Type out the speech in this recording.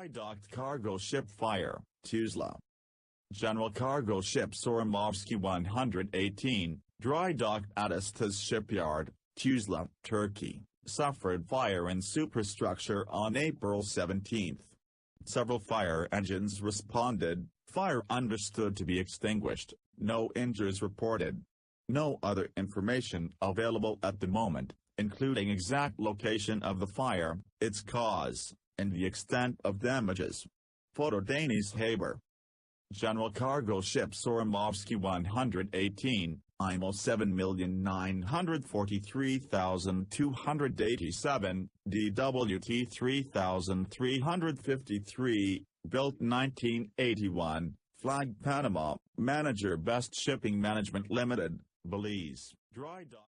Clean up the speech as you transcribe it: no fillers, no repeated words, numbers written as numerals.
Dry docked cargo ship fire, Tuzla. General cargo ship SORMOVSKIY 118, dry docked at Astas Shipyard, Tuzla, Turkey, suffered fire in superstructure on April 17. Several fire engines responded, fire understood to be extinguished, no injuries reported. No other information available at the moment, including exact location of the fire, its cause, and the extent of damages. Photo Danis Haber. General cargo ship SORMOVSKIY 118, IMO 7,943,287, DWT 3,353, built 1981, flag Panama, manager Best Shipping Management Ltd, Belize. Dry dock.